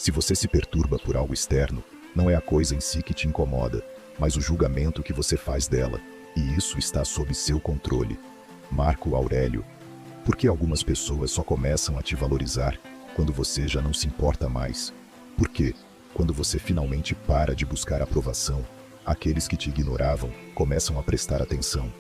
Se você se perturba por algo externo, não é a coisa em si que te incomoda, mas o julgamento que você faz dela, e isso está sob seu controle. Marco Aurélio. Por que algumas pessoas só começam a te valorizar quando você já não se importa mais? Por que, quando você finalmente para de buscar aprovação, aqueles que te ignoravam começam a prestar atenção?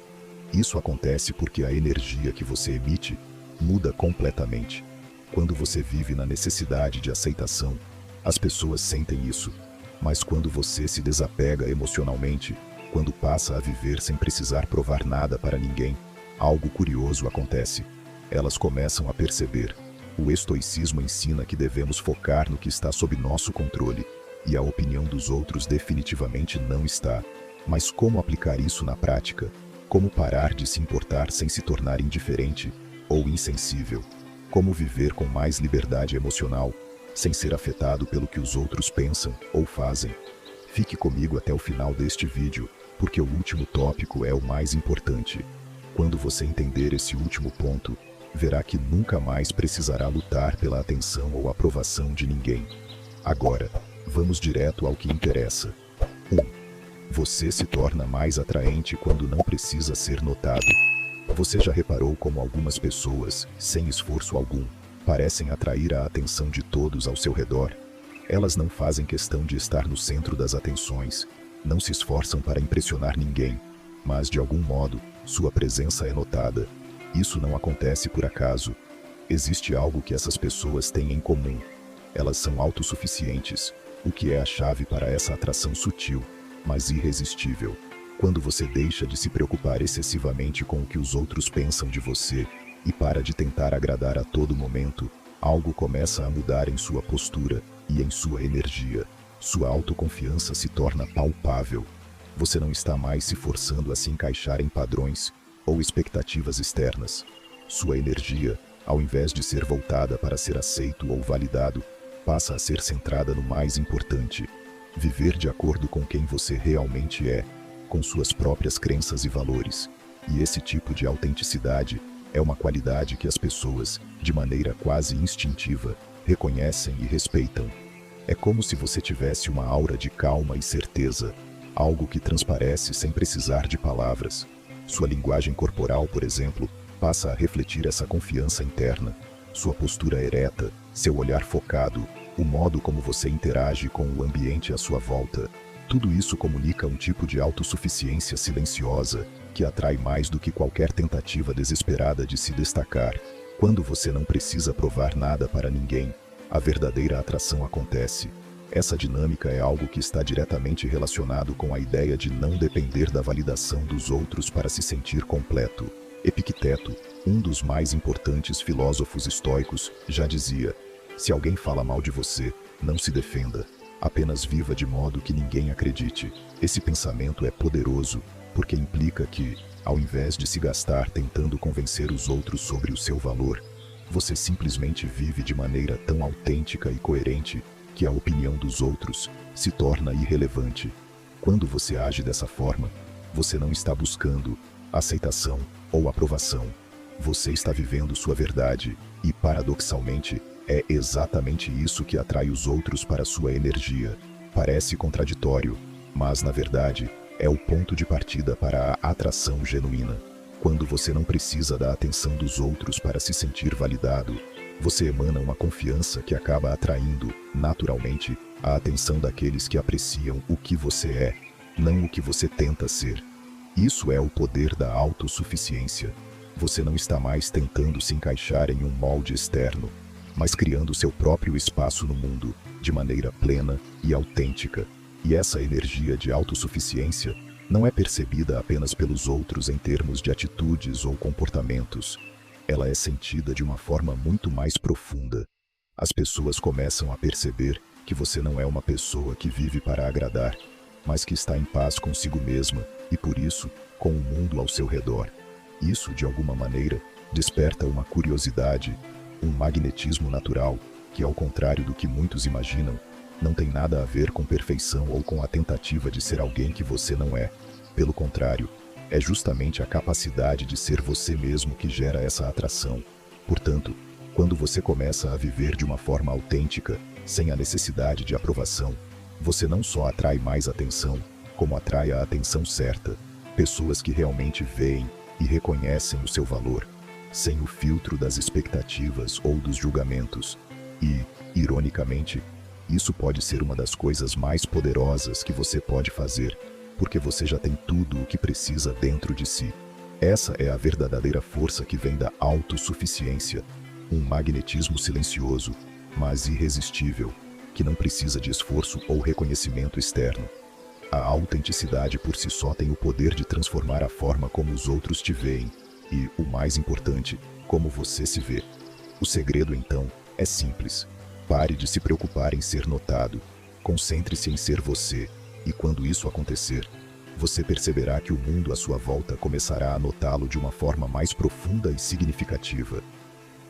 Isso acontece porque a energia que você emite muda completamente. Quando você vive na necessidade de aceitação, as pessoas sentem isso. Mas quando você se desapega emocionalmente, quando passa a viver sem precisar provar nada para ninguém, algo curioso acontece. Elas começam a perceber. O estoicismo ensina que devemos focar no que está sob nosso controle, e a opinião dos outros definitivamente não está. Mas como aplicar isso na prática? Como parar de se importar sem se tornar indiferente ou insensível? Como viver com mais liberdade emocional, sem ser afetado pelo que os outros pensam ou fazem? Fique comigo até o final deste vídeo, porque o último tópico é o mais importante. Quando você entender esse último ponto, verá que nunca mais precisará lutar pela atenção ou aprovação de ninguém. Agora, vamos direto ao que interessa. 1. Você se torna mais atraente quando não precisa ser notado. Você já reparou como algumas pessoas, sem esforço algum, parecem atrair a atenção de todos ao seu redor? Elas não fazem questão de estar no centro das atenções, não se esforçam para impressionar ninguém, mas de algum modo, sua presença é notada. Isso não acontece por acaso. Existe algo que essas pessoas têm em comum. Elas são autossuficientes, o que é a chave para essa atração sutil, mas irresistível. Quando você deixa de se preocupar excessivamente com o que os outros pensam de você e para de tentar agradar a todo momento, algo começa a mudar em sua postura e em sua energia. Sua autoconfiança se torna palpável. Você não está mais se forçando a se encaixar em padrões ou expectativas externas. Sua energia, ao invés de ser voltada para ser aceito ou validado, passa a ser centrada no mais importante: viver de acordo com quem você realmente é, com suas próprias crenças e valores. E esse tipo de autenticidade é uma qualidade que as pessoas, de maneira quase instintiva, reconhecem e respeitam. É como se você tivesse uma aura de calma e certeza, algo que transparece sem precisar de palavras. Sua linguagem corporal, por exemplo, passa a refletir essa confiança interna. Sua postura ereta, seu olhar focado, o modo como você interage com o ambiente à sua volta, tudo isso comunica um tipo de autossuficiência silenciosa que atrai mais do que qualquer tentativa desesperada de se destacar. Quando você não precisa provar nada para ninguém, a verdadeira atração acontece. Essa dinâmica é algo que está diretamente relacionado com a ideia de não depender da validação dos outros para se sentir completo. Epicteto, um dos mais importantes filósofos estoicos, já dizia: se alguém fala mal de você, não se defenda, apenas viva de modo que ninguém acredite. Esse pensamento é poderoso, porque implica que, ao invés de se gastar tentando convencer os outros sobre o seu valor, você simplesmente vive de maneira tão autêntica e coerente que a opinião dos outros se torna irrelevante. Quando você age dessa forma, você não está buscando aceitação ou aprovação. Você está vivendo sua verdade e, paradoxalmente, é exatamente isso que atrai os outros para sua energia. Parece contraditório, mas, na verdade, é o ponto de partida para a atração genuína. Quando você não precisa da atenção dos outros para se sentir validado, você emana uma confiança que acaba atraindo, naturalmente, a atenção daqueles que apreciam o que você é, não o que você tenta ser. Isso é o poder da autossuficiência. Você não está mais tentando se encaixar em um molde externo, mas criando seu próprio espaço no mundo, de maneira plena e autêntica. E essa energia de autossuficiência não é percebida apenas pelos outros em termos de atitudes ou comportamentos. Ela é sentida de uma forma muito mais profunda. As pessoas começam a perceber que você não é uma pessoa que vive para agradar, mas que está em paz consigo mesma e, por isso, com o mundo ao seu redor. Isso, de alguma maneira, desperta uma curiosidade, um magnetismo natural, que, ao contrário do que muitos imaginam, não tem nada a ver com perfeição ou com a tentativa de ser alguém que você não é. Pelo contrário, é justamente a capacidade de ser você mesmo que gera essa atração. Portanto, quando você começa a viver de uma forma autêntica, Sem a necessidade de aprovação, você não só atrai mais atenção, como atrai a atenção certa, pessoas que realmente veem e reconhecem o seu valor, sem o filtro das expectativas ou dos julgamentos. E, ironicamente, isso pode ser uma das coisas mais poderosas que você pode fazer, porque você já tem tudo o que precisa dentro de si. Essa é a verdadeira força que vem da autossuficiência, um magnetismo silencioso, mas irresistível, que não precisa de esforço ou reconhecimento externo. A autenticidade por si só tem o poder de transformar a forma como os outros te veem e, o mais importante, como você se vê. O segredo, então, é simples. Pare de se preocupar em ser notado. Concentre-se em ser você, e quando isso acontecer, você perceberá que o mundo à sua volta começará a notá-lo de uma forma mais profunda e significativa.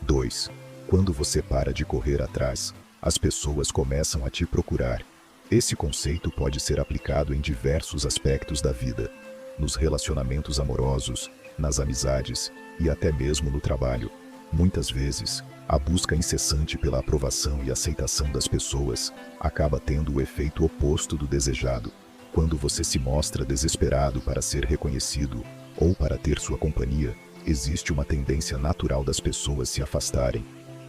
2. Quando você para de correr atrás, as pessoas começam a te procurar. Esse conceito pode ser aplicado em diversos aspectos da vida, nos relacionamentos amorosos, nas amizades e até mesmo no trabalho. Muitas vezes, a busca incessante pela aprovação e aceitação das pessoas acaba tendo o efeito oposto do desejado. Quando você se mostra desesperado para ser reconhecido ou para ter sua companhia, existe uma tendência natural das pessoas se afastarem.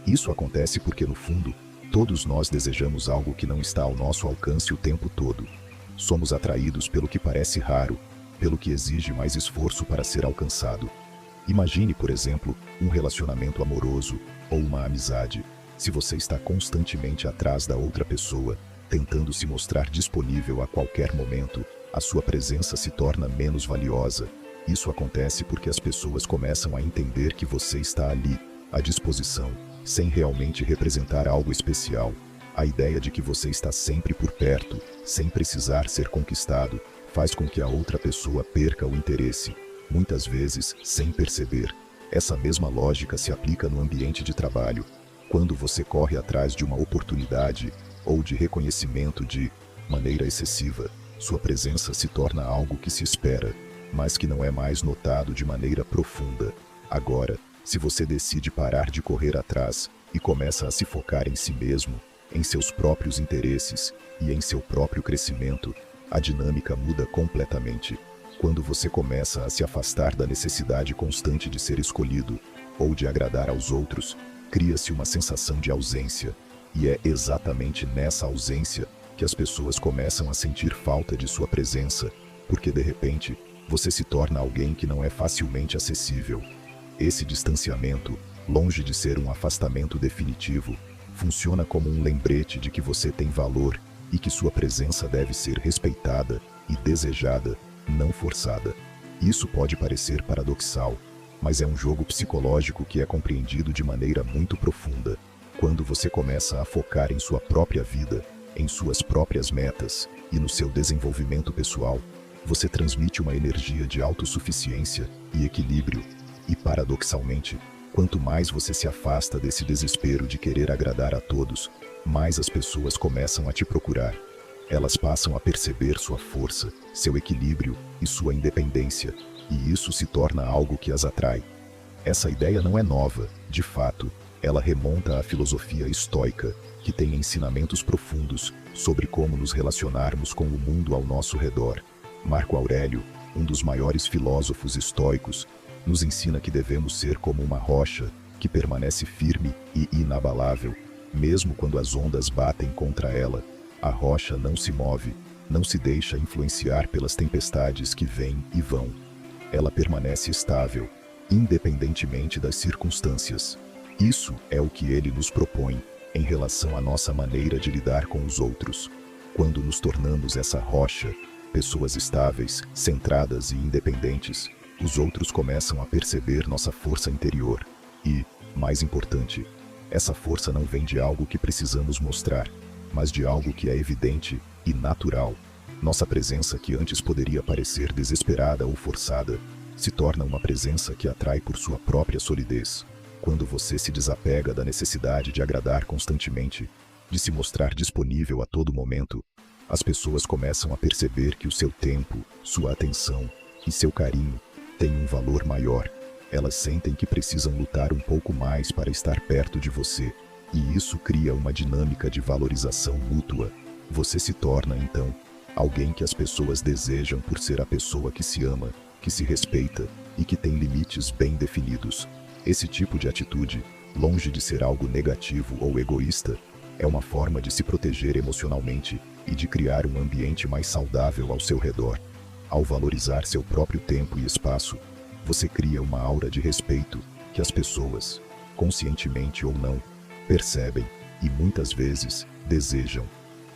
Isso acontece porque, no fundo, todos nós desejamos algo que não está ao nosso alcance o tempo todo. Somos atraídos pelo que parece raro, pelo que exige mais esforço para ser alcançado. Imagine, por exemplo, um relacionamento amoroso ou uma amizade. Se você está constantemente atrás da outra pessoa, tentando se mostrar disponível a qualquer momento, a sua presença se torna menos valiosa. Isso acontece porque as pessoas começam a entender que você está ali, à disposição, sem realmente representar algo especial. A ideia de que você está sempre por perto, sem precisar ser conquistado, faz com que a outra pessoa perca o interesse, muitas vezes sem perceber. Essa mesma lógica se aplica no ambiente de trabalho. Quando você corre atrás de uma oportunidade ou de reconhecimento de maneira excessiva, sua presença se torna algo que se espera, mas que não é mais notado de maneira profunda. Agora, se você decide parar de correr atrás e começa a se focar em si mesmo, em seus próprios interesses e em seu próprio crescimento, a dinâmica muda completamente. Quando você começa a se afastar da necessidade constante de ser escolhido ou de agradar aos outros, cria-se uma sensação de ausência. E é exatamente nessa ausência que as pessoas começam a sentir falta de sua presença, porque de repente, você se torna alguém que não é facilmente acessível. Esse distanciamento, longe de ser um afastamento definitivo, funciona como um lembrete de que você tem valor e que sua presença deve ser respeitada e desejada, não forçada. Isso pode parecer paradoxal, mas é um jogo psicológico que é compreendido de maneira muito profunda. Quando você começa a focar em sua própria vida, em suas próprias metas e no seu desenvolvimento pessoal, você transmite uma energia de autossuficiência e equilíbrio. E, paradoxalmente, quanto mais você se afasta desse desespero de querer agradar a todos, mais as pessoas começam a te procurar. Elas passam a perceber sua força, seu equilíbrio e sua independência, e isso se torna algo que as atrai. Essa ideia não é nova, de fato. Ela remonta à filosofia estoica, que tem ensinamentos profundos sobre como nos relacionarmos com o mundo ao nosso redor. Marco Aurélio, um dos maiores filósofos estoicos, nos ensina que devemos ser como uma rocha que permanece firme e inabalável, mesmo quando as ondas batem contra ela. A rocha não se move, não se deixa influenciar pelas tempestades que vêm e vão. Ela permanece estável, independentemente das circunstâncias. Isso é o que ele nos propõe em relação à nossa maneira de lidar com os outros. Quando nos tornamos essa rocha, pessoas estáveis, centradas e independentes, os outros começam a perceber nossa força interior. E, mais importante, essa força não vem de algo que precisamos mostrar, mas de algo que é evidente e natural. Nossa presença, que antes poderia parecer desesperada ou forçada, se torna uma presença que atrai por sua própria solidez. Quando você se desapega da necessidade de agradar constantemente, de se mostrar disponível a todo momento, as pessoas começam a perceber que o seu tempo, sua atenção e seu carinho têm um valor maior. Elas sentem que precisam lutar um pouco mais para estar perto de você, E isso cria uma dinâmica de valorização mútua. Você se torna, então, alguém que as pessoas desejam por ser a pessoa que se ama, que se respeita e que tem limites bem definidos. Esse tipo de atitude, longe de ser algo negativo ou egoísta, é uma forma de se proteger emocionalmente e de criar um ambiente mais saudável ao seu redor. Ao valorizar seu próprio tempo e espaço, você cria uma aura de respeito que as pessoas, conscientemente ou não, percebem e muitas vezes desejam.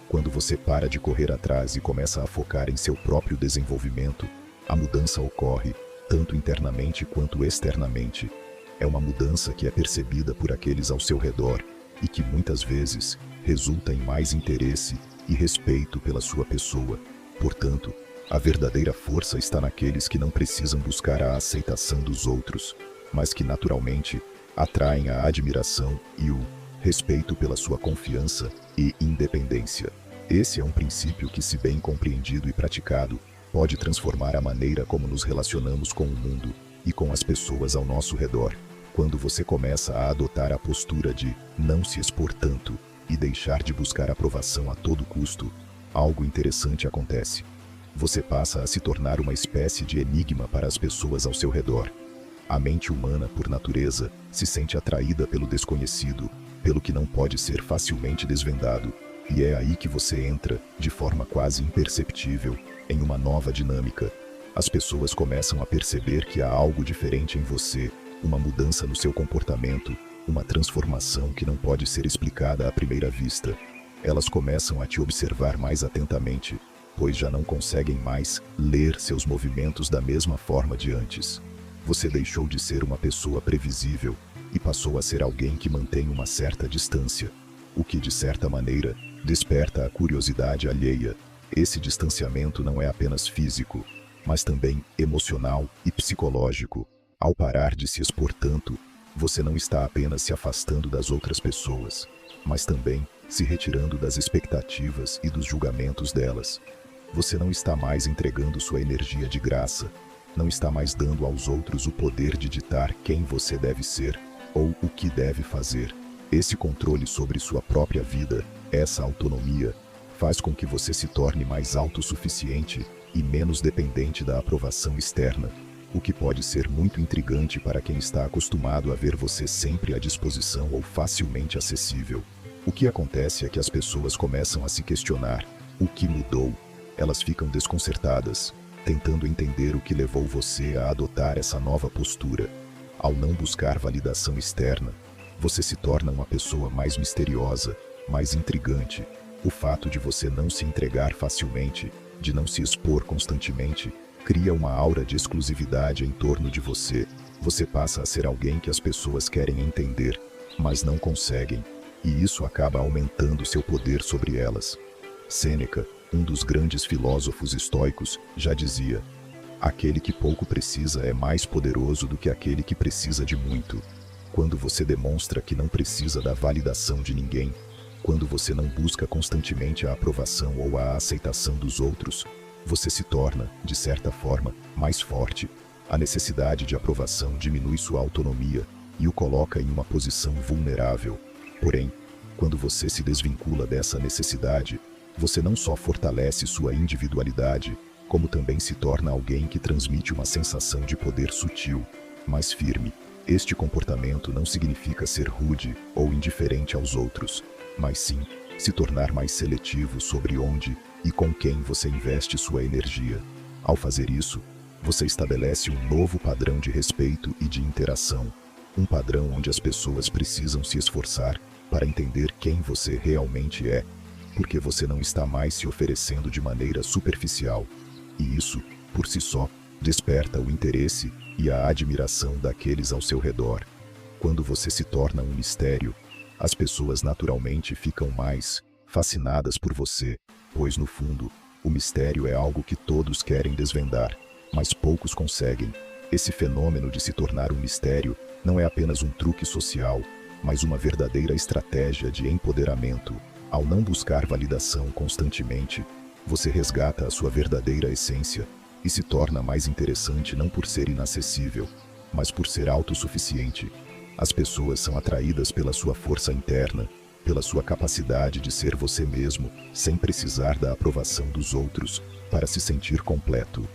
Quando você para de correr atrás e começa a focar em seu próprio desenvolvimento, a mudança ocorre, tanto internamente quanto externamente. É uma mudança que é percebida por aqueles ao seu redor e que muitas vezes resulta em mais interesse e respeito pela sua pessoa. Portanto, a verdadeira força está naqueles que não precisam buscar a aceitação dos outros, mas que naturalmente atraem a admiração e o respeito pela sua confiança e independência. Esse é um princípio que, se bem compreendido e praticado, pode transformar a maneira como nos relacionamos com o mundo e com as pessoas ao nosso redor. Quando você começa a adotar a postura de não se expor tanto e deixar de buscar aprovação a todo custo, algo interessante acontece. Você passa a se tornar uma espécie de enigma para as pessoas ao seu redor. A mente humana, por natureza, se sente atraída pelo desconhecido, pelo que não pode ser facilmente desvendado, e é aí que você entra, de forma quase imperceptível, em uma nova dinâmica. As pessoas começam a perceber que há algo diferente em você, uma mudança no seu comportamento, uma transformação que não pode ser explicada à primeira vista. Elas começam a te observar mais atentamente, pois já não conseguem mais ler seus movimentos da mesma forma de antes. Você deixou de ser uma pessoa previsível e passou a ser alguém que mantém uma certa distância, o que, de certa maneira, desperta a curiosidade alheia. Esse distanciamento não é apenas físico, mas também emocional e psicológico. Ao parar de se expor tanto, você não está apenas se afastando das outras pessoas, mas também se retirando das expectativas e dos julgamentos delas. Você não está mais entregando sua energia de graça, não está mais dando aos outros o poder de ditar quem você deve ser ou o que deve fazer. Esse controle sobre sua própria vida, essa autonomia, faz com que você se torne mais autossuficiente e menos dependente da aprovação externa, o que pode ser muito intrigante para quem está acostumado a ver você sempre à disposição ou facilmente acessível. O que acontece é que as pessoas começam a se questionar: o que mudou? Elas ficam desconcertadas, tentando entender o que levou você a adotar essa nova postura. Ao não buscar validação externa, você se torna uma pessoa mais misteriosa, mais intrigante. O fato de você não se entregar facilmente, de não se expor constantemente, cria uma aura de exclusividade em torno de você. Você passa a ser alguém que as pessoas querem entender, mas não conseguem, e isso acaba aumentando seu poder sobre elas. Sêneca, um dos grandes filósofos estoicos, já dizia: aquele que pouco precisa é mais poderoso do que aquele que precisa de muito. Quando você demonstra que não precisa da validação de ninguém, quando você não busca constantemente a aprovação ou a aceitação dos outros, você se torna, de certa forma, mais forte. A necessidade de aprovação diminui sua autonomia e o coloca em uma posição vulnerável. Porém, quando você se desvincula dessa necessidade, você não só fortalece sua individualidade, como também se torna alguém que transmite uma sensação de poder sutil, mas firme. Este comportamento não significa ser rude ou indiferente aos outros, mas sim se tornar mais seletivo sobre onde e com quem você investe sua energia. Ao fazer isso, você estabelece um novo padrão de respeito e de interação, um padrão onde as pessoas precisam se esforçar para entender quem você realmente é, porque você não está mais se oferecendo de maneira superficial. E isso, por si só, desperta o interesse e a admiração daqueles ao seu redor. Quando você se torna um mistério, as pessoas naturalmente ficam mais fascinadas por você, pois no fundo, o mistério é algo que todos querem desvendar, mas poucos conseguem. Esse fenômeno de se tornar um mistério não é apenas um truque social, mas uma verdadeira estratégia de empoderamento. Ao não buscar validação constantemente, você resgata a sua verdadeira essência e se torna mais interessante não por ser inacessível, mas por ser autossuficiente. As pessoas são atraídas pela sua força interna, pela sua capacidade de ser você mesmo, sem precisar da aprovação dos outros, para se sentir completo.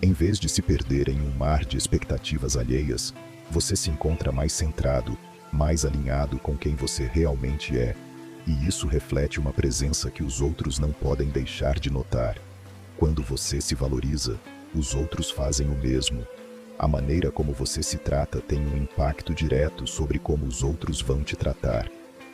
Em vez de se perder em um mar de expectativas alheias, você se encontra mais centrado, mais alinhado com quem você realmente é. E isso reflete uma presença que os outros não podem deixar de notar. Quando você se valoriza, os outros fazem o mesmo. A maneira como você se trata tem um impacto direto sobre como os outros vão te tratar.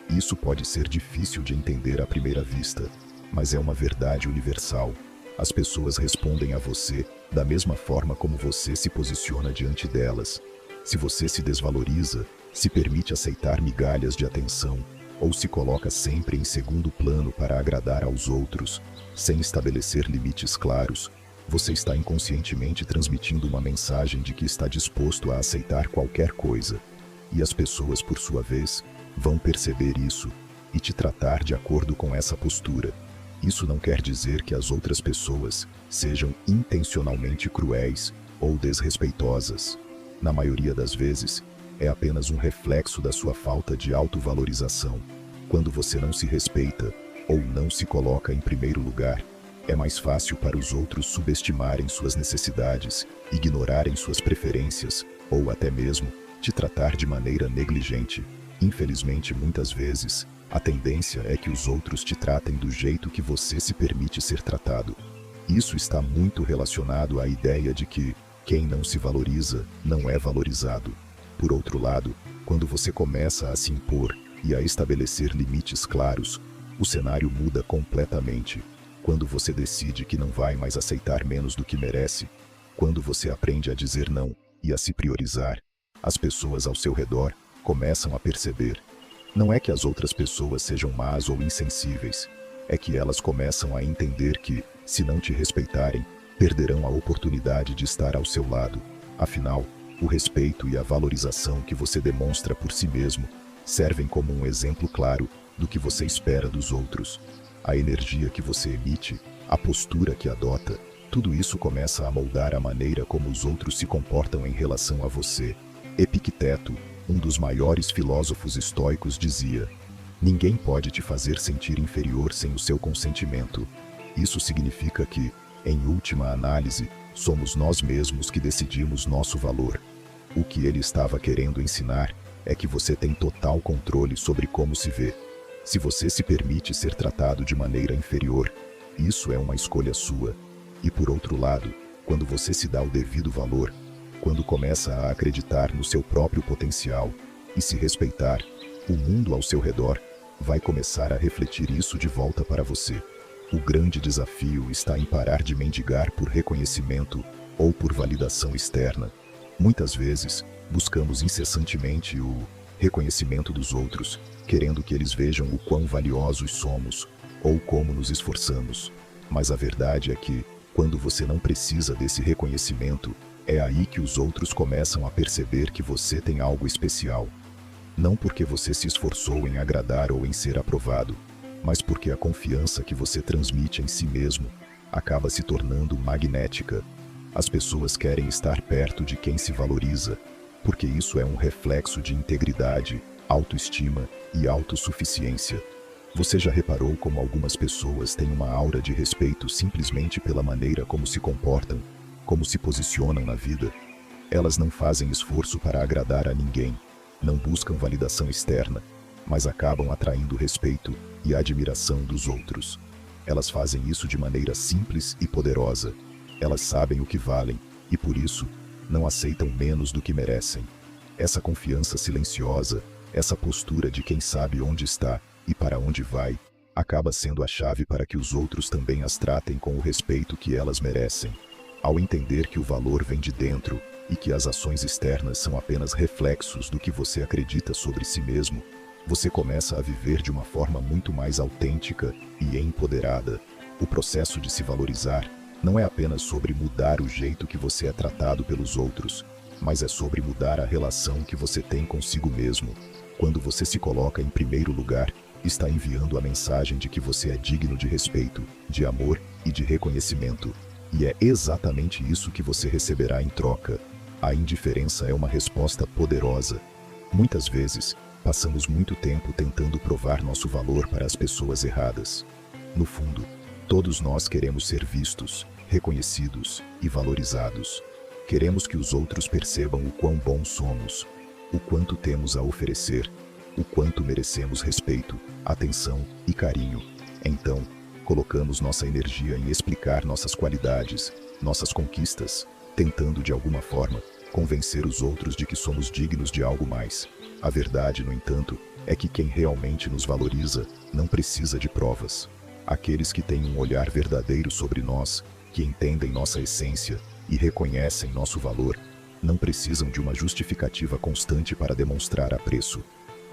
Isso pode ser difícil de entender à primeira vista, mas é uma verdade universal. As pessoas respondem a você da mesma forma como você se posiciona diante delas. Se você se desvaloriza, se permite aceitar migalhas de atenção, ou se coloca sempre em segundo plano para agradar aos outros, sem estabelecer limites claros, você está inconscientemente transmitindo uma mensagem de que está disposto a aceitar qualquer coisa. E as pessoas, por sua vez, vão perceber isso e te tratar de acordo com essa postura. Isso não quer dizer que as outras pessoas sejam intencionalmente cruéis ou desrespeitosas. Na maioria das vezes, é apenas um reflexo da sua falta de autovalorização. Quando você não se respeita ou não se coloca em primeiro lugar, é mais fácil para os outros subestimarem suas necessidades, ignorarem suas preferências ou até mesmo te tratar de maneira negligente. Infelizmente, muitas vezes, a tendência é que os outros te tratem do jeito que você se permite ser tratado. Isso está muito relacionado à ideia de que quem não se valoriza não é valorizado. Por outro lado, quando você começa a se impor e a estabelecer limites claros, o cenário muda completamente. Quando você decide que não vai mais aceitar menos do que merece, quando você aprende a dizer não e a se priorizar, as pessoas ao seu redor começam a perceber. Não é que as outras pessoas sejam más ou insensíveis, é que elas começam a entender que, se não te respeitarem, perderão a oportunidade de estar ao seu lado. Afinal, o respeito e a valorização que você demonstra por si mesmo servem como um exemplo claro do que você espera dos outros. A energia que você emite, a postura que adota, tudo isso começa a moldar a maneira como os outros se comportam em relação a você. Epicteto, um dos maiores filósofos estoicos, dizia: "Ninguém pode te fazer sentir inferior sem o seu consentimento." Isso significa que, em última análise, somos nós mesmos que decidimos nosso valor. O que ele estava querendo ensinar é que você tem total controle sobre como se vê. Se você se permite ser tratado de maneira inferior, isso é uma escolha sua. E por outro lado, quando você se dá o devido valor, quando começa a acreditar no seu próprio potencial e se respeitar, o mundo ao seu redor vai começar a refletir isso de volta para você. O grande desafio está em parar de mendigar por reconhecimento ou por validação externa. Muitas vezes, buscamos incessantemente o reconhecimento dos outros, querendo que eles vejam o quão valiosos somos ou como nos esforçamos. Mas a verdade é que, quando você não precisa desse reconhecimento, é aí que os outros começam a perceber que você tem algo especial. Não porque você se esforçou em agradar ou em ser aprovado, mas porque a confiança que você transmite em si mesmo acaba se tornando magnética. As pessoas querem estar perto de quem se valoriza, porque isso é um reflexo de integridade, autoestima e autossuficiência. Você já reparou como algumas pessoas têm uma aura de respeito simplesmente pela maneira como se comportam, como se posicionam na vida? Elas não fazem esforço para agradar a ninguém, não buscam validação externa, mas acabam atraindo respeito e admiração dos outros. Elas fazem isso de maneira simples e poderosa. Elas sabem o que valem e, por isso, não aceitam menos do que merecem. Essa confiança silenciosa, essa postura de quem sabe onde está e para onde vai, acaba sendo a chave para que os outros também as tratem com o respeito que elas merecem. Ao entender que o valor vem de dentro e que as ações externas são apenas reflexos do que você acredita sobre si mesmo, você começa a viver de uma forma muito mais autêntica e empoderada. O processo de se valorizar não é apenas sobre mudar o jeito que você é tratado pelos outros, mas é sobre mudar a relação que você tem consigo mesmo. Quando você se coloca em primeiro lugar, está enviando a mensagem de que você é digno de respeito, de amor e de reconhecimento. E é exatamente isso que você receberá em troca. A indiferença é uma resposta poderosa. Muitas vezes, passamos muito tempo tentando provar nosso valor para as pessoas erradas. No fundo, todos nós queremos ser vistos, reconhecidos e valorizados. Queremos que os outros percebam o quão bons somos, o quanto temos a oferecer, o quanto merecemos respeito, atenção e carinho. Então, colocamos nossa energia em explicar nossas qualidades, nossas conquistas, tentando de alguma forma convencer os outros de que somos dignos de algo mais. A verdade, no entanto, é que quem realmente nos valoriza não precisa de provas. Aqueles que têm um olhar verdadeiro sobre nós, que entendem nossa essência e reconhecem nosso valor, não precisam de uma justificativa constante para demonstrar apreço.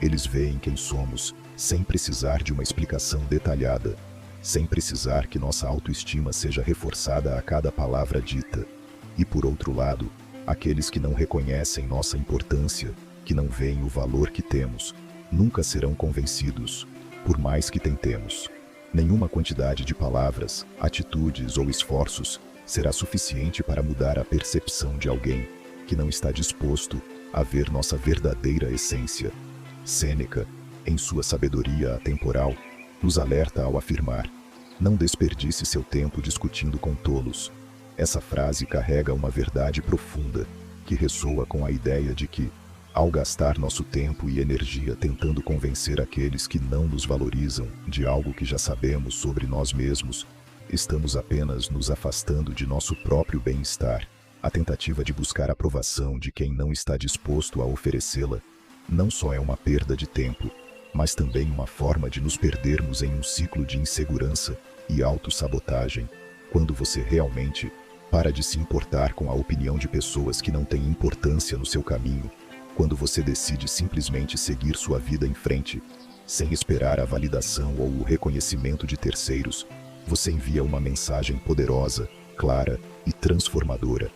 Eles veem quem somos, sem precisar de uma explicação detalhada, sem precisar que nossa autoestima seja reforçada a cada palavra dita. E por outro lado, aqueles que não reconhecem nossa importância, que não veem o valor que temos, nunca serão convencidos, por mais que tentemos. Nenhuma quantidade de palavras, atitudes ou esforços será suficiente para mudar a percepção de alguém que não está disposto a ver nossa verdadeira essência. Sêneca, em sua sabedoria atemporal, nos alerta ao afirmar: não desperdice seu tempo discutindo com tolos. Essa frase carrega uma verdade profunda, que ressoa com a ideia de que, ao gastar nosso tempo e energia tentando convencer aqueles que não nos valorizam de algo que já sabemos sobre nós mesmos, estamos apenas nos afastando de nosso próprio bem-estar. A tentativa de buscar aprovação de quem não está disposto a oferecê-la não só é uma perda de tempo, mas também uma forma de nos perdermos em um ciclo de insegurança e autossabotagem. Quando você realmente para de se importar com a opinião de pessoas que não têm importância no seu caminho, quando você decide simplesmente seguir sua vida em frente, sem esperar a validação ou o reconhecimento de terceiros, você envia uma mensagem poderosa, clara e transformadora.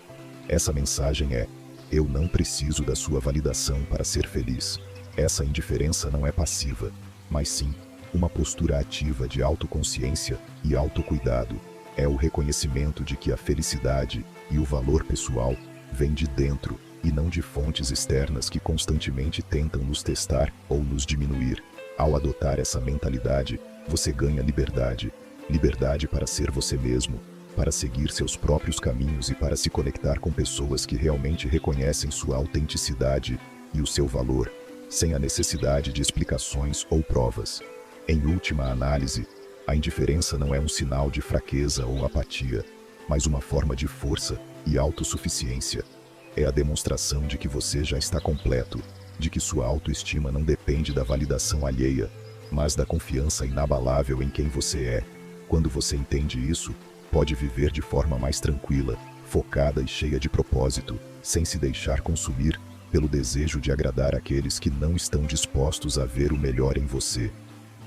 Essa mensagem é: eu não preciso da sua validação para ser feliz. Essa indiferença não é passiva, mas sim uma postura ativa de autoconsciência e autocuidado. É o reconhecimento de que a felicidade e o valor pessoal vêm de dentro e não de fontes externas que constantemente tentam nos testar ou nos diminuir. Ao adotar essa mentalidade, você ganha liberdade. Liberdade para ser você mesmo, para seguir seus próprios caminhos e para se conectar com pessoas que realmente reconhecem sua autenticidade e o seu valor, sem a necessidade de explicações ou provas. Em última análise, a indiferença não é um sinal de fraqueza ou apatia, mas uma forma de força e autossuficiência. É a demonstração de que você já está completo, de que sua autoestima não depende da validação alheia, mas da confiança inabalável em quem você é. Quando você entende isso, pode viver de forma mais tranquila, focada e cheia de propósito, sem se deixar consumir pelo desejo de agradar aqueles que não estão dispostos a ver o melhor em você.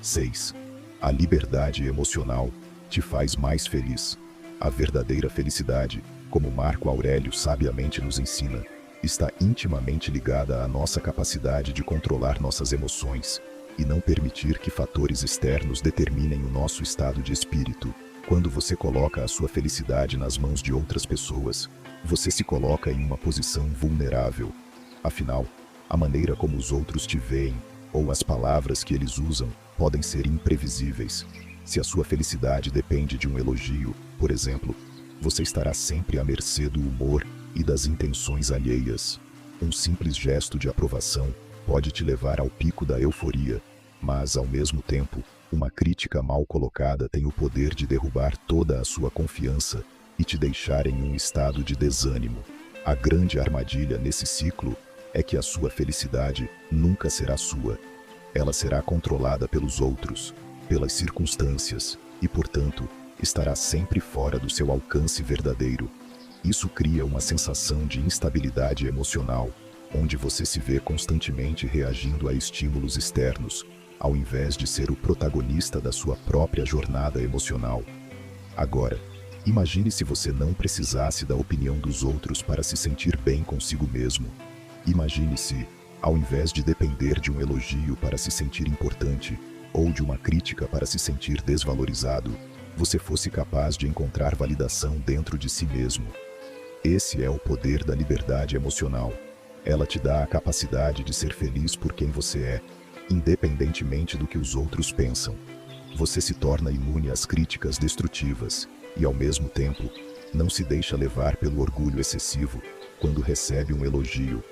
6. A liberdade emocional te faz mais feliz. A verdadeira felicidade, como Marco Aurélio sabiamente nos ensina, está intimamente ligada à nossa capacidade de controlar nossas emoções e não permitir que fatores externos determinem o nosso estado de espírito. Quando você coloca a sua felicidade nas mãos de outras pessoas, você se coloca em uma posição vulnerável. Afinal, a maneira como os outros te veem, ou as palavras que eles usam, podem ser imprevisíveis. Se a sua felicidade depende de um elogio, por exemplo, você estará sempre à mercê do humor e das intenções alheias. Um simples gesto de aprovação pode te levar ao pico da euforia, mas, ao mesmo tempo, uma crítica mal colocada tem o poder de derrubar toda a sua confiança e te deixar em um estado de desânimo. A grande armadilha nesse ciclo é que a sua felicidade nunca será sua. Ela será controlada pelos outros, pelas circunstâncias e, portanto, estará sempre fora do seu alcance verdadeiro. Isso cria uma sensação de instabilidade emocional, onde você se vê constantemente reagindo a estímulos externos, ao invés de ser o protagonista da sua própria jornada emocional. Agora, imagine se você não precisasse da opinião dos outros para se sentir bem consigo mesmo. Imagine se, ao invés de depender de um elogio para se sentir importante, ou de uma crítica para se sentir desvalorizado, você fosse capaz de encontrar validação dentro de si mesmo. Esse é o poder da liberdade emocional. Ela te dá a capacidade de ser feliz por quem você é, independentemente do que os outros pensam. Você se torna imune às críticas destrutivas e, ao mesmo tempo, não se deixa levar pelo orgulho excessivo quando recebe um elogio.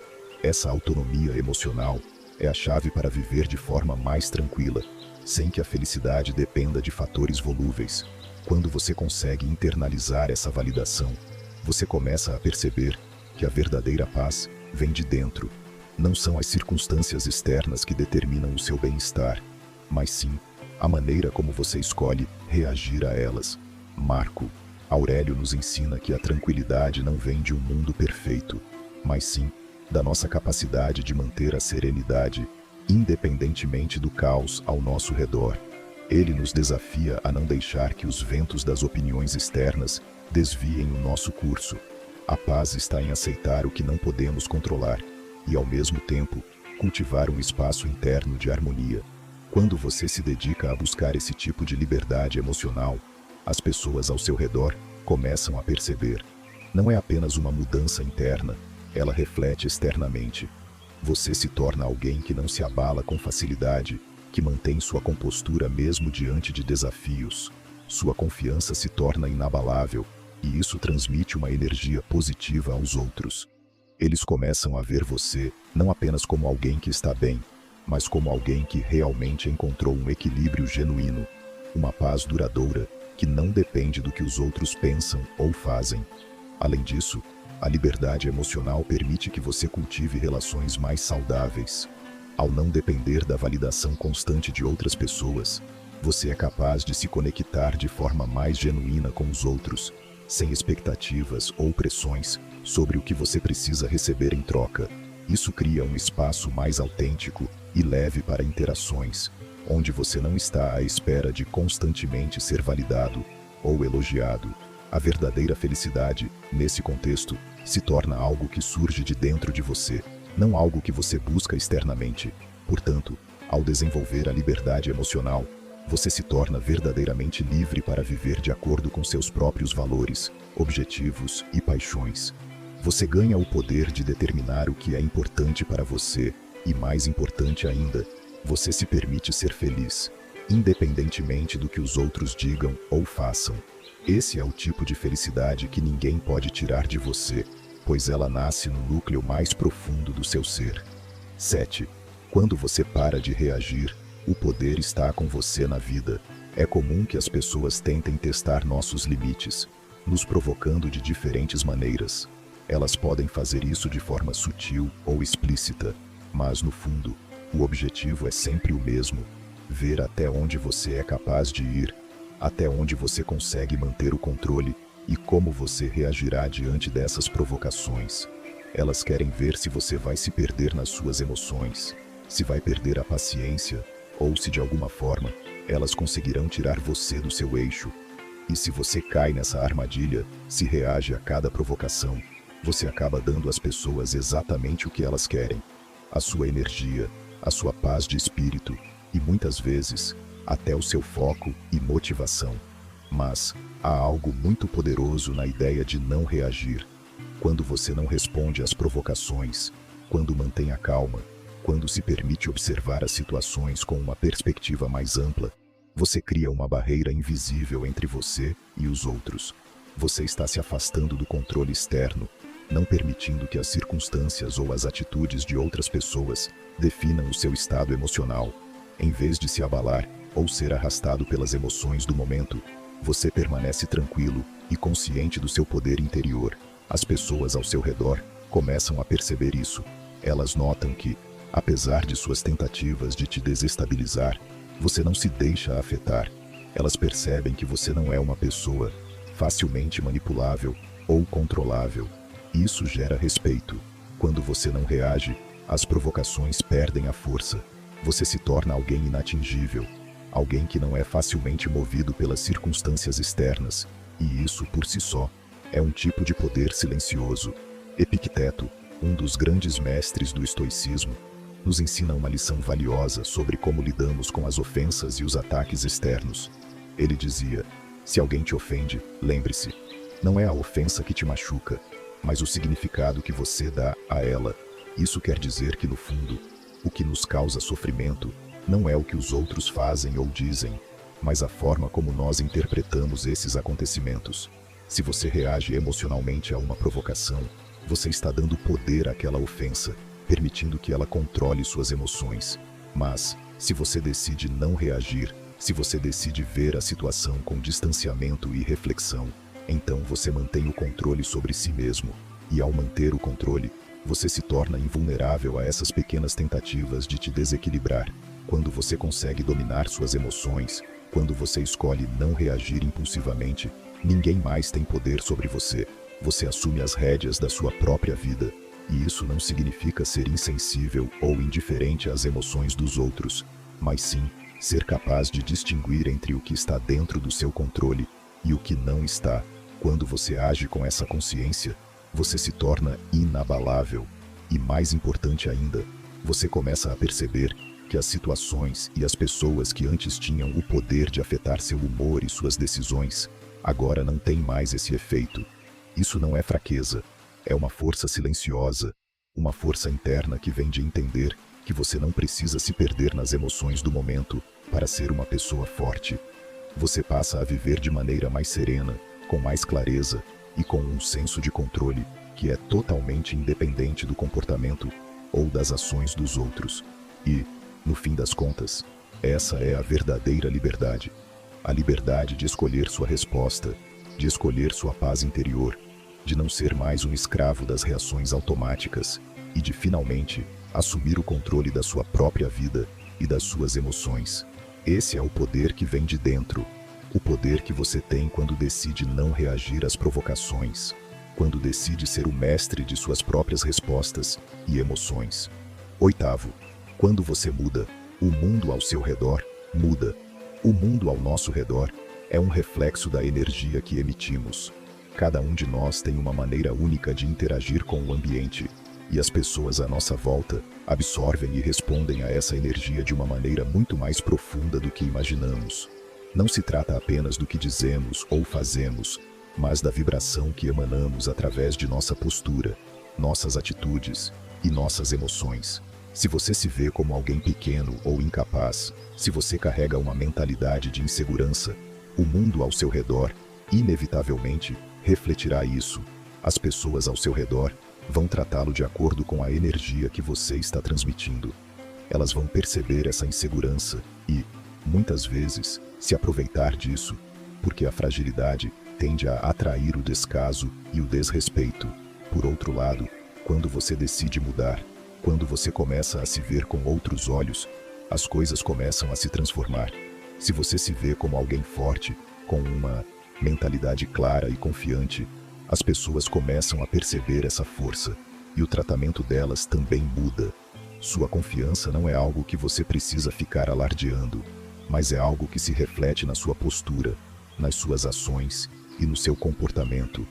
Essa autonomia emocional é a chave para viver de forma mais tranquila, sem que a felicidade dependa de fatores volúveis. Quando você consegue internalizar essa validação, você começa a perceber que a verdadeira paz vem de dentro. Não são as circunstâncias externas que determinam o seu bem-estar, mas sim a maneira como você escolhe reagir a elas. Marco Aurélio nos ensina que a tranquilidade não vem de um mundo perfeito, mas sim da nossa capacidade de manter a serenidade, independentemente do caos ao nosso redor. Ele nos desafia a não deixar que os ventos das opiniões externas desviem o nosso curso. A paz está em aceitar o que não podemos controlar e, ao mesmo tempo, cultivar um espaço interno de harmonia. Quando você se dedica a buscar esse tipo de liberdade emocional, as pessoas ao seu redor começam a perceber. Não é apenas uma mudança interna, ela reflete externamente. Você se torna alguém que não se abala com facilidade, que mantém sua compostura mesmo diante de desafios. Sua confiança se torna inabalável, e isso transmite uma energia positiva aos outros. Eles começam a ver você não apenas como alguém que está bem, mas como alguém que realmente encontrou um equilíbrio genuíno, uma paz duradoura que não depende do que os outros pensam ou fazem. Além disso, a liberdade emocional permite que você cultive relações mais saudáveis. Ao não depender da validação constante de outras pessoas, você é capaz de se conectar de forma mais genuína com os outros, sem expectativas ou pressões sobre o que você precisa receber em troca. Isso cria um espaço mais autêntico e leve para interações, onde você não está à espera de constantemente ser validado ou elogiado. A verdadeira felicidade, nesse contexto, se torna algo que surge de dentro de você, não algo que você busca externamente. Portanto, ao desenvolver a liberdade emocional, você se torna verdadeiramente livre para viver de acordo com seus próprios valores, objetivos e paixões. Você ganha o poder de determinar o que é importante para você e, mais importante ainda, você se permite ser feliz, independentemente do que os outros digam ou façam. Esse é o tipo de felicidade que ninguém pode tirar de você, pois ela nasce no núcleo mais profundo do seu ser. 7. Quando você para de reagir, o poder está com você na vida. É comum que as pessoas tentem testar nossos limites, nos provocando de diferentes maneiras. Elas podem fazer isso de forma sutil ou explícita, mas no fundo, o objetivo é sempre o mesmo: ver até onde você é capaz de ir, até onde você consegue manter o controle e como você reagirá diante dessas provocações. Elas querem ver se você vai se perder nas suas emoções, se vai perder a paciência, ou se de alguma forma elas conseguirão tirar você do seu eixo. E se você cai nessa armadilha, se reage a cada provocação, você acaba dando às pessoas exatamente o que elas querem: a sua energia, a sua paz de espírito e, muitas vezes, até o seu foco e motivação. Mas há algo muito poderoso na ideia de não reagir. Quando você não responde às provocações, quando mantém a calma, quando se permite observar as situações com uma perspectiva mais ampla, você cria uma barreira invisível entre você e os outros. Você está se afastando do controle externo, não permitindo que as circunstâncias ou as atitudes de outras pessoas definam o seu estado emocional. Em vez de se abalar ou ser arrastado pelas emoções do momento, você permanece tranquilo e consciente do seu poder interior. As pessoas ao seu redor começam a perceber isso. Elas notam que, apesar de suas tentativas de te desestabilizar, você não se deixa afetar. Elas percebem que você não é uma pessoa facilmente manipulável ou controlável. Isso gera respeito. Quando você não reage, as provocações perdem a força. Você se torna alguém inatingível, alguém que não é facilmente movido pelas circunstâncias externas, e isso, por si só, é um tipo de poder silencioso. Epicteto, um dos grandes mestres do estoicismo, nos ensina uma lição valiosa sobre como lidamos com as ofensas e os ataques externos. Ele dizia: se alguém te ofende, lembre-se, não é a ofensa que te machuca, mas o significado que você dá a ela. Isso quer dizer que, no fundo, o que nos causa sofrimento não é o que os outros fazem ou dizem, mas a forma como nós interpretamos esses acontecimentos. Se você reage emocionalmente a uma provocação, você está dando poder àquela ofensa, permitindo que ela controle suas emoções. Mas, se você decide não reagir, se você decide ver a situação com distanciamento e reflexão, então você mantém o controle sobre si mesmo. E ao manter o controle, você se torna invulnerável a essas pequenas tentativas de te desequilibrar. Quando você consegue dominar suas emoções, quando você escolhe não reagir impulsivamente, ninguém mais tem poder sobre você. Você assume as rédeas da sua própria vida. E isso não significa ser insensível ou indiferente às emoções dos outros, mas sim ser capaz de distinguir entre o que está dentro do seu controle e o que não está. Quando você age com essa consciência, você se torna inabalável. E mais importante ainda, você começa a perceber que as situações e as pessoas que antes tinham o poder de afetar seu humor e suas decisões, agora não têm mais esse efeito. Isso não é fraqueza, é uma força silenciosa, uma força interna que vem de entender que você não precisa se perder nas emoções do momento para ser uma pessoa forte. Você passa a viver de maneira mais serena, com mais clareza e com um senso de controle que é totalmente independente do comportamento ou das ações dos outros. E, no fim das contas, essa é a verdadeira liberdade. A liberdade de escolher sua resposta, de escolher sua paz interior, de não ser mais um escravo das reações automáticas e de finalmente assumir o controle da sua própria vida e das suas emoções. Esse é o poder que vem de dentro, o poder que você tem quando decide não reagir às provocações, quando decide ser o mestre de suas próprias respostas e emoções. Oitavo, quando você muda, o mundo ao seu redor muda. O mundo ao nosso redor é um reflexo da energia que emitimos. Cada um de nós tem uma maneira única de interagir com o ambiente, e as pessoas à nossa volta absorvem e respondem a essa energia de uma maneira muito mais profunda do que imaginamos. Não se trata apenas do que dizemos ou fazemos, mas da vibração que emanamos através de nossa postura, nossas atitudes e nossas emoções. Se você se vê como alguém pequeno ou incapaz, se você carrega uma mentalidade de insegurança, o mundo ao seu redor, inevitavelmente, refletirá isso. As pessoas ao seu redor vão tratá-lo de acordo com a energia que você está transmitindo. Elas vão perceber essa insegurança e, muitas vezes, se aproveitar disso, porque a fragilidade tende a atrair o descaso e o desrespeito. Por outro lado, quando você decide mudar, quando você começa a se ver com outros olhos, as coisas começam a se transformar. Se você se vê como alguém forte, com uma mentalidade clara e confiante, as pessoas começam a perceber essa força, e o tratamento delas também muda. Sua confiança não é algo que você precisa ficar alardeando, mas é algo que se reflete na sua postura, nas suas ações e no seu comportamento.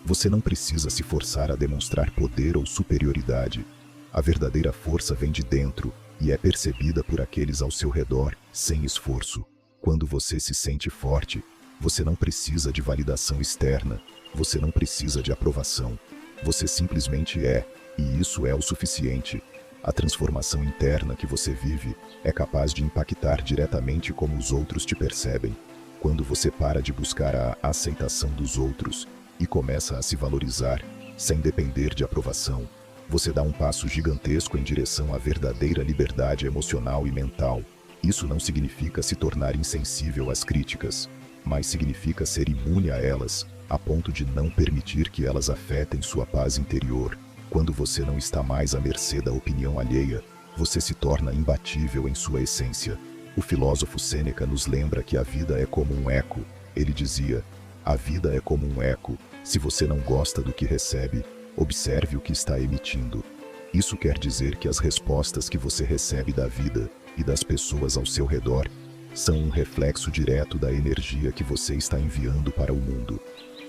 Você não precisa se forçar a demonstrar poder ou superioridade. A verdadeira força vem de dentro e é percebida por aqueles ao seu redor, sem esforço. Quando você se sente forte, você não precisa de validação externa, você não precisa de aprovação. Você simplesmente é, e isso é o suficiente. A transformação interna que você vive é capaz de impactar diretamente como os outros te percebem. Quando você para de buscar a aceitação dos outros e começa a se valorizar, sem depender de aprovação, você dá um passo gigantesco em direção à verdadeira liberdade emocional e mental. Isso não significa se tornar insensível às críticas, mas significa ser imune a elas, a ponto de não permitir que elas afetem sua paz interior. Quando você não está mais à mercê da opinião alheia, você se torna imbatível em sua essência. O filósofo Sêneca nos lembra que a vida é como um eco. Ele dizia: a vida é como um eco. Se você não gosta do que recebe, observe o que está emitindo. Isso quer dizer que as respostas que você recebe da vida e das pessoas ao seu redor são um reflexo direto da energia que você está enviando para o mundo.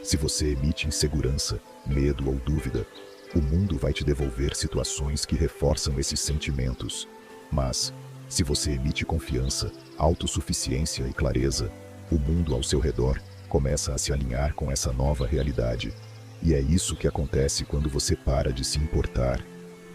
Se você emite insegurança, medo ou dúvida, o mundo vai te devolver situações que reforçam esses sentimentos. Mas, se você emite confiança, autossuficiência e clareza, o mundo ao seu redor começa a se alinhar com essa nova realidade. E é isso que acontece quando você para de se importar.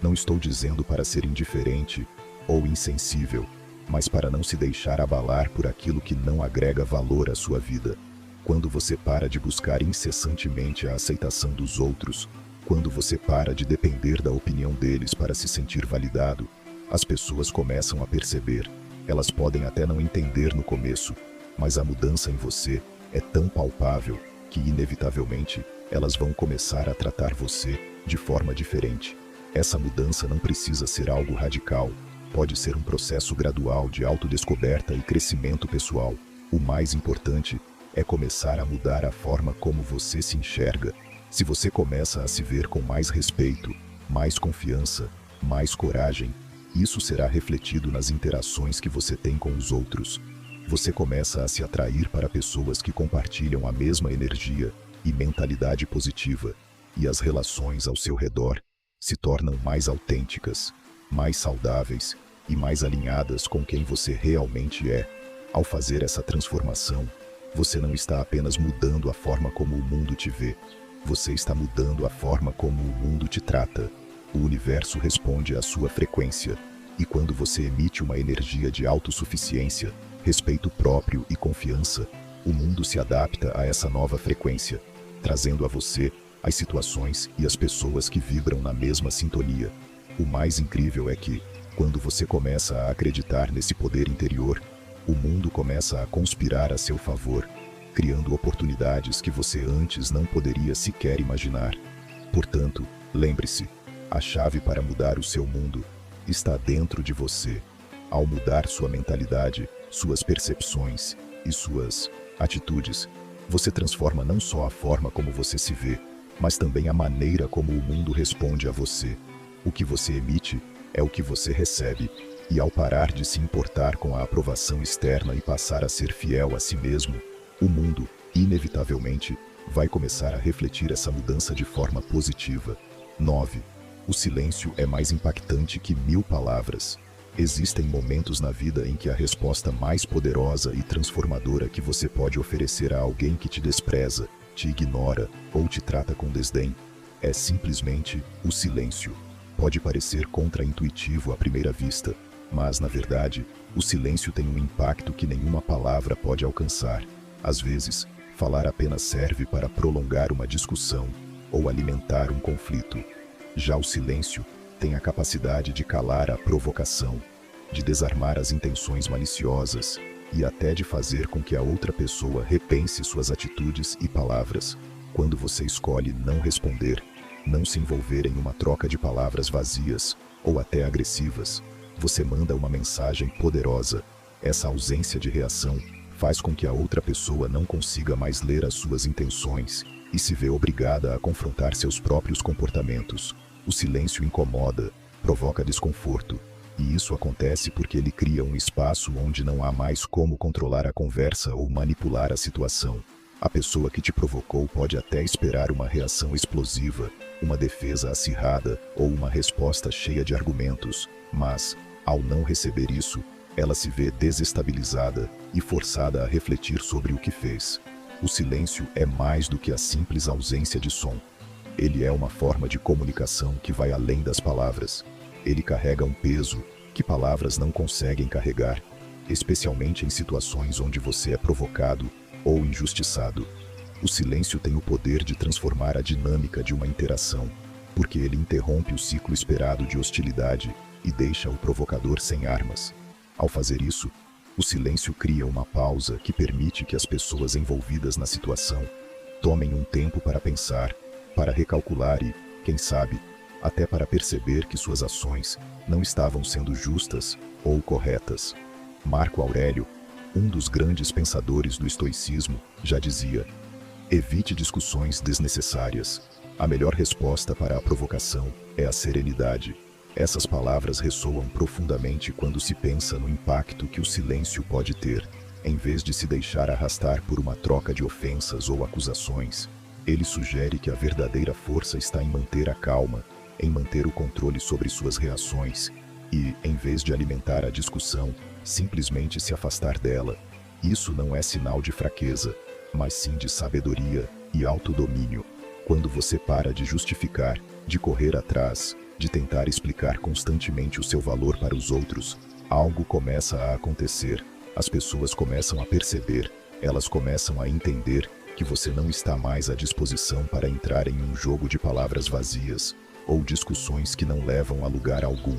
Não estou dizendo para ser indiferente ou insensível, mas para não se deixar abalar por aquilo que não agrega valor à sua vida. Quando você para de buscar incessantemente a aceitação dos outros, quando você para de depender da opinião deles para se sentir validado, as pessoas começam a perceber. Elas podem até não entender no começo, mas a mudança em você é tão palpável que, inevitavelmente, elas vão começar a tratar você de forma diferente. Essa mudança não precisa ser algo radical, pode ser um processo gradual de autodescoberta e crescimento pessoal. O mais importante é começar a mudar a forma como você se enxerga. Se você começa a se ver com mais respeito, mais confiança, mais coragem, isso será refletido nas interações que você tem com os outros. Você começa a se atrair para pessoas que compartilham a mesma energia e mentalidade positiva, e as relações ao seu redor se tornam mais autênticas, mais saudáveis e mais alinhadas com quem você realmente é. Ao fazer essa transformação, você não está apenas mudando a forma como o mundo te vê, você está mudando a forma como o mundo te trata. O universo responde à sua frequência, e quando você emite uma energia de autossuficiência, respeito próprio e confiança, o mundo se adapta a essa nova frequência, trazendo a você as situações e as pessoas que vibram na mesma sintonia. O mais incrível é que, quando você começa a acreditar nesse poder interior, o mundo começa a conspirar a seu favor, criando oportunidades que você antes não poderia sequer imaginar. Portanto, lembre-se, a chave para mudar o seu mundo está dentro de você. Ao mudar sua mentalidade, suas percepções e suas atitudes, você transforma não só a forma como você se vê, mas também a maneira como o mundo responde a você. O que você emite é o que você recebe, e ao parar de se importar com a aprovação externa e passar a ser fiel a si mesmo, o mundo, inevitavelmente, vai começar a refletir essa mudança de forma positiva. 9. O silêncio é mais impactante que 1000 palavras. Existem momentos na vida em que a resposta mais poderosa e transformadora que você pode oferecer a alguém que te despreza, te ignora ou te trata com desdém é simplesmente o silêncio. Pode parecer contraintuitivo à primeira vista, mas, na verdade, o silêncio tem um impacto que nenhuma palavra pode alcançar. Às vezes, falar apenas serve para prolongar uma discussão ou alimentar um conflito. Já o silêncio tem a capacidade de calar a provocação, de desarmar as intenções maliciosas e até de fazer com que a outra pessoa repense suas atitudes e palavras. Quando você escolhe não responder, não se envolver em uma troca de palavras vazias ou até agressivas, você manda uma mensagem poderosa. Essa ausência de reação faz com que a outra pessoa não consiga mais ler as suas intenções e se vê obrigada a confrontar seus próprios comportamentos. O silêncio incomoda, provoca desconforto, e isso acontece porque ele cria um espaço onde não há mais como controlar a conversa ou manipular a situação. A pessoa que te provocou pode até esperar uma reação explosiva, uma defesa acirrada ou uma resposta cheia de argumentos, mas, ao não receber isso, ela se vê desestabilizada e forçada a refletir sobre o que fez. O silêncio é mais do que a simples ausência de som. Ele é uma forma de comunicação que vai além das palavras. Ele carrega um peso que palavras não conseguem carregar, especialmente em situações onde você é provocado ou injustiçado. O silêncio tem o poder de transformar a dinâmica de uma interação, porque ele interrompe o ciclo esperado de hostilidade e deixa o provocador sem armas. Ao fazer isso, o silêncio cria uma pausa que permite que as pessoas envolvidas na situação tomem um tempo para pensar, para recalcular e, quem sabe, até para perceber que suas ações não estavam sendo justas ou corretas. Marco Aurélio, um dos grandes pensadores do estoicismo, já dizia: evite discussões desnecessárias. A melhor resposta para a provocação é a serenidade. Essas palavras ressoam profundamente quando se pensa no impacto que o silêncio pode ter. Em vez de se deixar arrastar por uma troca de ofensas ou acusações, ele sugere que a verdadeira força está em manter a calma, em manter o controle sobre suas reações e, em vez de alimentar a discussão, simplesmente se afastar dela. Isso não é sinal de fraqueza, mas sim de sabedoria e autodomínio. Quando você para de justificar, de correr atrás de tentar explicar constantemente o seu valor para os outros, algo começa a acontecer. As pessoas começam a perceber, elas começam a entender que você não está mais à disposição para entrar em um jogo de palavras vazias ou discussões que não levam a lugar algum.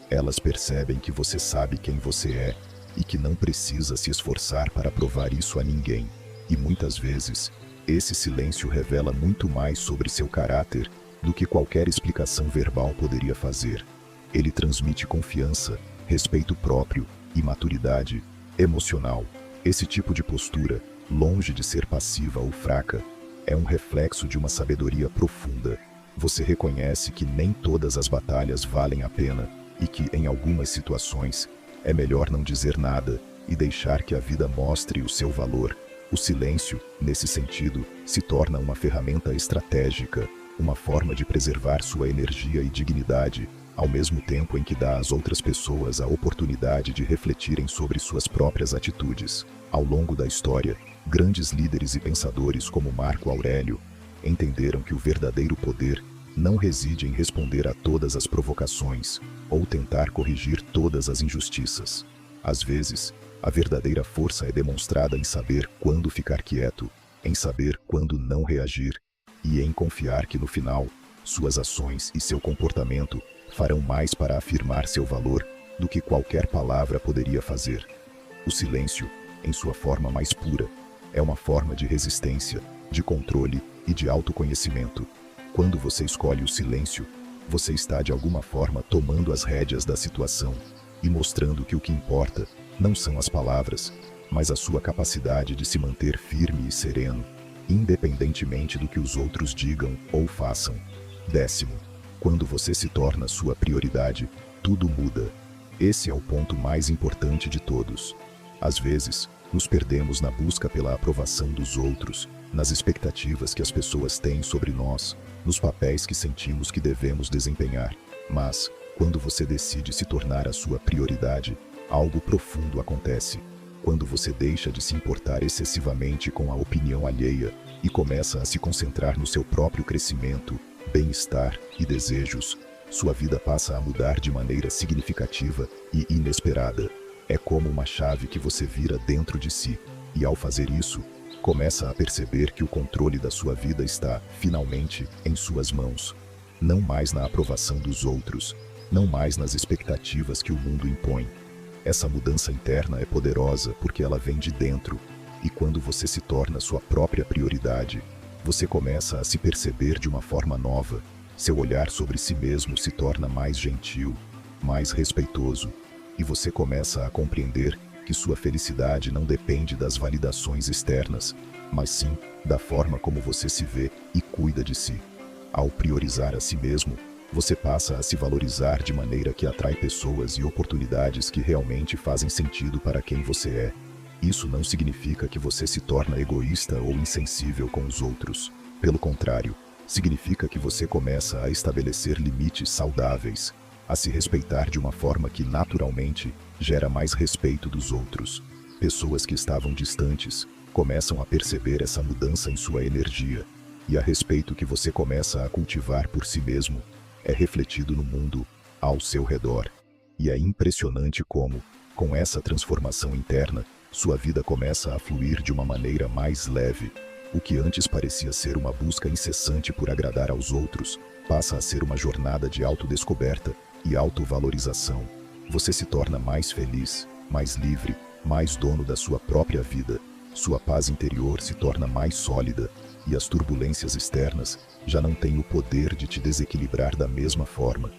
Elas percebem que você sabe quem você é e que não precisa se esforçar para provar isso a ninguém. E muitas vezes, esse silêncio revela muito mais sobre seu caráter do que qualquer explicação verbal poderia fazer. Ele transmite confiança, respeito próprio e maturidade emocional. Esse tipo de postura, longe de ser passiva ou fraca, é um reflexo de uma sabedoria profunda. Você reconhece que nem todas as batalhas valem a pena e que, em algumas situações, é melhor não dizer nada e deixar que a vida mostre o seu valor. O silêncio, nesse sentido, se torna uma ferramenta estratégica, uma forma de preservar sua energia e dignidade, ao mesmo tempo em que dá às outras pessoas a oportunidade de refletirem sobre suas próprias atitudes. Ao longo da história, grandes líderes e pensadores como Marco Aurélio entenderam que o verdadeiro poder não reside em responder a todas as provocações ou tentar corrigir todas as injustiças. Às vezes, a verdadeira força é demonstrada em saber quando ficar quieto, em saber quando não reagir e em confiar que no final, suas ações e seu comportamento farão mais para afirmar seu valor do que qualquer palavra poderia fazer. O silêncio, em sua forma mais pura, é uma forma de resistência, de controle e de autoconhecimento. Quando você escolhe o silêncio, você está de alguma forma tomando as rédeas da situação e mostrando que o que importa não são as palavras, mas a sua capacidade de se manter firme e sereno, independentemente do que os outros digam ou façam. 10. Quando você se torna sua prioridade, tudo muda. Esse é o ponto mais importante de todos. Às vezes, nos perdemos na busca pela aprovação dos outros, nas expectativas que as pessoas têm sobre nós, nos papéis que sentimos que devemos desempenhar. Mas, quando você decide se tornar a sua prioridade, algo profundo acontece. Quando você deixa de se importar excessivamente com a opinião alheia e começa a se concentrar no seu próprio crescimento, bem-estar e desejos, sua vida passa a mudar de maneira significativa e inesperada. É como uma chave que você vira dentro de si, e ao fazer isso, começa a perceber que o controle da sua vida está, finalmente, em suas mãos. Não mais na aprovação dos outros, não mais nas expectativas que o mundo impõe. Essa mudança interna é poderosa porque ela vem de dentro, e quando você se torna sua própria prioridade, você começa a se perceber de uma forma nova. Seu olhar sobre si mesmo se torna mais gentil, mais respeitoso, e você começa a compreender que sua felicidade não depende das validações externas, mas sim da forma como você se vê e cuida de si. Ao priorizar a si mesmo, você passa a se valorizar de maneira que atrai pessoas e oportunidades que realmente fazem sentido para quem você é. Isso não significa que você se torna egoísta ou insensível com os outros. Pelo contrário, significa que você começa a estabelecer limites saudáveis, a se respeitar de uma forma que naturalmente gera mais respeito dos outros. Pessoas que estavam distantes começam a perceber essa mudança em sua energia, e a respeito que você começa a cultivar por si mesmo é refletido no mundo ao seu redor. E é impressionante como, com essa transformação interna, sua vida começa a fluir de uma maneira mais leve. O que antes parecia ser uma busca incessante por agradar aos outros, passa a ser uma jornada de autodescoberta e autovalorização. Você se torna mais feliz, mais livre, mais dono da sua própria vida. Sua paz interior se torna mais sólida, e as turbulências externas já não têm o poder de te desequilibrar da mesma forma.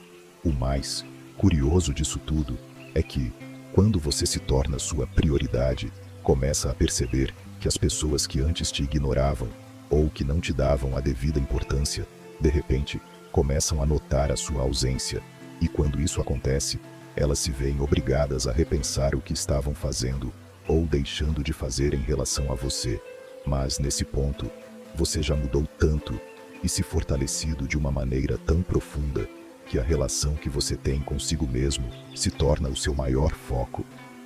O mais curioso disso tudo é que, quando você se torna sua prioridade, começa a perceber que as pessoas que antes te ignoravam ou que não te davam a devida importância, de repente, começam a notar a sua ausência. E quando isso acontece, elas se veem obrigadas a repensar o que estavam fazendo ou deixando de fazer em relação a você. Mas nesse ponto, você já mudou tanto e se fortalecido de uma maneira tão profunda que a relação que você tem consigo mesmo se torna o seu maior foco.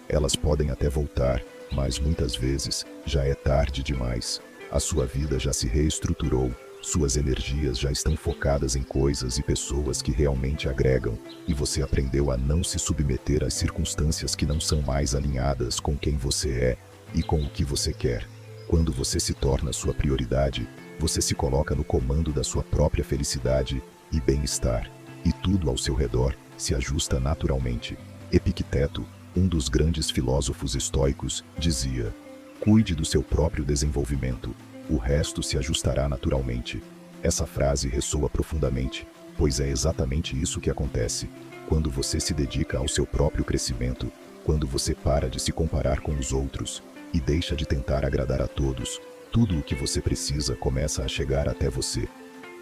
Elas podem até voltar, mas muitas vezes já é tarde demais. A sua vida já se reestruturou, Suas energias já estão focadas em coisas e pessoas que realmente agregam, e você aprendeu a não se submeter às circunstâncias que não são mais alinhadas com quem você é e com o que você quer. Quando você se torna sua prioridade, você se coloca no comando da sua própria felicidade e bem-estar, e tudo ao seu redor se ajusta naturalmente. Epicteto, um dos grandes filósofos estoicos, dizia: cuide do seu próprio desenvolvimento, o resto se ajustará naturalmente. Essa frase ressoa profundamente, pois é exatamente isso que acontece. Quando você se dedica ao seu próprio crescimento, quando você para de se comparar com os outros e deixa de tentar agradar a todos, tudo o que você precisa começa a chegar até você.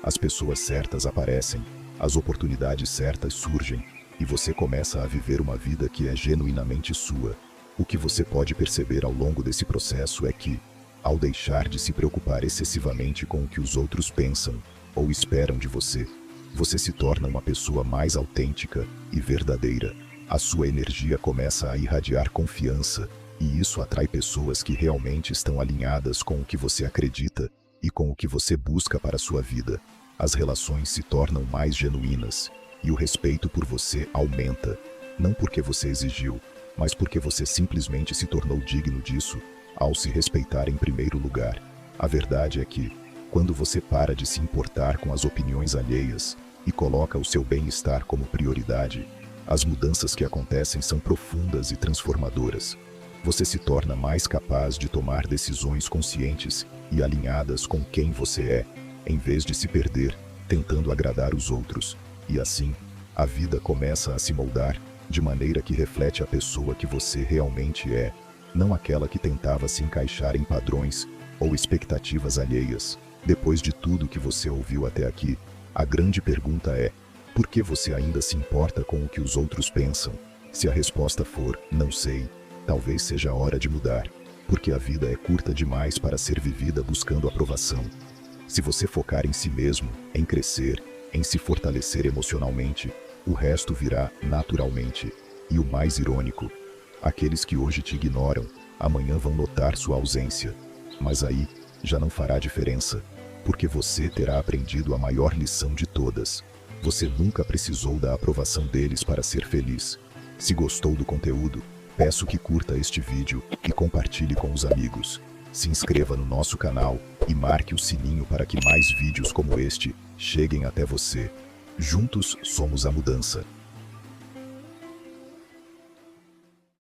As pessoas certas aparecem, as oportunidades certas surgem, e você começa a viver uma vida que é genuinamente sua. O que você pode perceber ao longo desse processo é que, ao deixar de se preocupar excessivamente com o que os outros pensam ou esperam de você, você se torna uma pessoa mais autêntica e verdadeira. A sua energia começa a irradiar confiança, e isso atrai pessoas que realmente estão alinhadas com o que você acredita e com o que você busca para a sua vida. As relações se tornam mais genuínas, e o respeito por você aumenta, não porque você exigiu, mas porque você simplesmente se tornou digno disso, ao se respeitar em primeiro lugar. A verdade é que, quando você para de se importar com as opiniões alheias e coloca o seu bem-estar como prioridade, as mudanças que acontecem são profundas e transformadoras. Você se torna mais capaz de tomar decisões conscientes e alinhadas com quem você é, em vez de se perder tentando agradar os outros. E assim, a vida começa a se moldar de maneira que reflete a pessoa que você realmente é, não aquela que tentava se encaixar em padrões ou expectativas alheias. Depois de tudo que você ouviu até aqui, a grande pergunta é: por que você ainda se importa com o que os outros pensam? Se a resposta for não sei, talvez seja a hora de mudar, porque a vida é curta demais para ser vivida buscando aprovação. Se você focar em si mesmo, em crescer, em se fortalecer emocionalmente, o resto virá naturalmente. E o mais irônico, aqueles que hoje te ignoram, amanhã vão notar sua ausência. Mas aí, já não fará diferença, porque você terá aprendido a maior lição de todas. Você nunca precisou da aprovação deles para ser feliz. Se gostou do conteúdo, peço que curta este vídeo e compartilhe com os amigos. Se inscreva no nosso canal e marque o sininho para que mais vídeos como este cheguem até você. Juntos somos a mudança.